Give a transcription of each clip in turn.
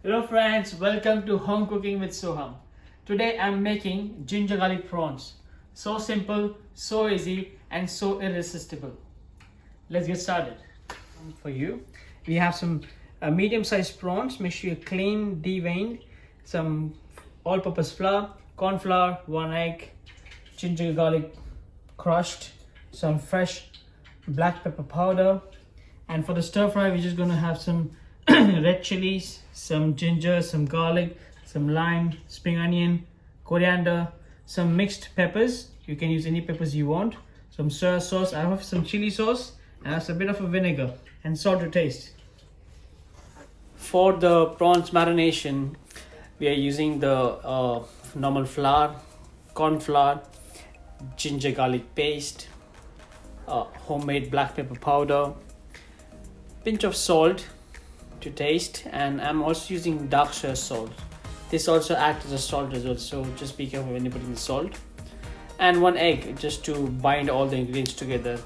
Hello friends, welcome to Home Cooking with Soham. Today I'm making ginger garlic prawns. So simple, so easy and so irresistible. Let's get started. For you, we have some medium-sized prawns. Make sure you clean, deveined, some all-purpose flour, cornflour, 1 egg, ginger garlic crushed, some fresh black pepper powder, and for the stir fry we're just going to have some red chilies, some ginger, some garlic, some lime, spring onion, coriander, some mixed peppers. You can use any peppers you want, some soya sauce. I have some chili sauce, and a bit of a vinegar and salt to taste. For the prawns marination, we are using the normal flour, cornflour, ginger garlic paste, homemade black pepper powder, pinch of salt to taste, and I'm also using dark soya salt. This also acts as a salt as well, so just be careful when you're putting the salt. And 1 egg just to bind all the ingredients together.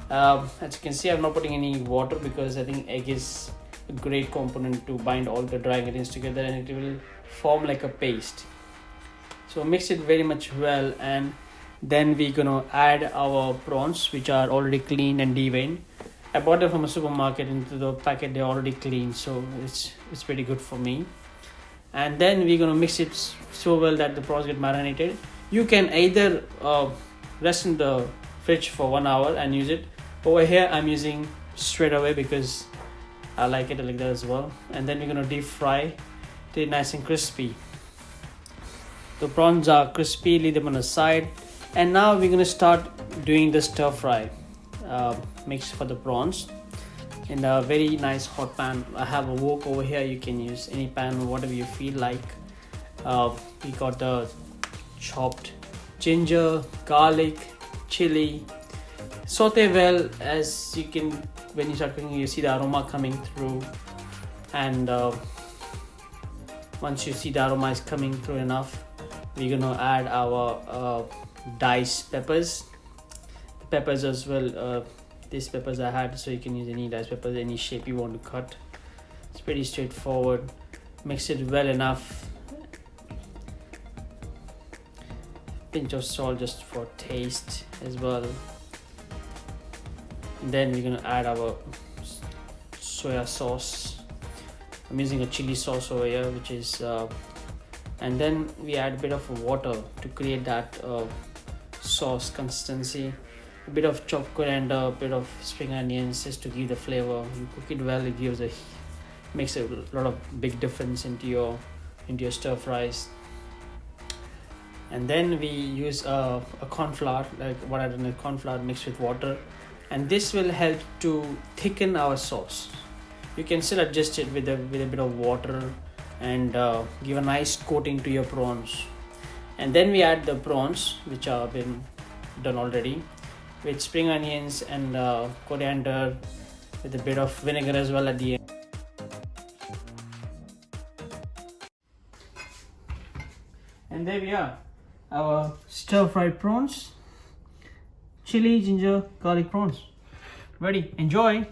As you can see, I'm not putting any water because I think egg is a great component to bind all the dry ingredients together, and it will form like a paste. So mix it very much well, and then we're gonna add our prawns, which are already cleaned and deveined. I bought them from a supermarket. Into the packet they're already clean, so it's pretty good for me. And then we're gonna mix it so well that the prawns get marinated. You can either rest in the fridge for 1 hour and use it. Over here I'm using straight away because I like it like that as well. And then we're gonna deep fry till nice and crispy. The prawns are crispy, leave them on the side. And now we're gonna start doing the stir fry mix for the prawns in a very nice hot pan. I have a wok over here. You can use any pan, whatever you feel like. We got the chopped ginger, garlic, chili. Saute well. As you can, when you start cooking, you see the aroma coming through, and once you see the aroma is coming through enough, we're gonna add our diced peppers. Peppers as well. These peppers I had, so you can use any diced peppers, any shape you want to cut. It's pretty straightforward. Mix it well enough. Pinch of salt just for taste as well. And then we're gonna add our soya sauce. I'm using a chili sauce over here, which is and then we add a bit of water to create that sauce consistency. A bit of chopped coriander, a bit of spring onions just to give the flavor. You cook it well, it makes a lot of big difference into your stir fries. And then we use a cornflour, like what I done with cornflour mixed with water, and this will help to thicken our sauce. You can still adjust it with a bit of water and give a nice coating to your prawns. And then we add the prawns, which have been done already, with spring onions and coriander, with a bit of vinegar as well at the end. And there we are, our stir fried prawns, chili, ginger, garlic prawns. Ready, enjoy!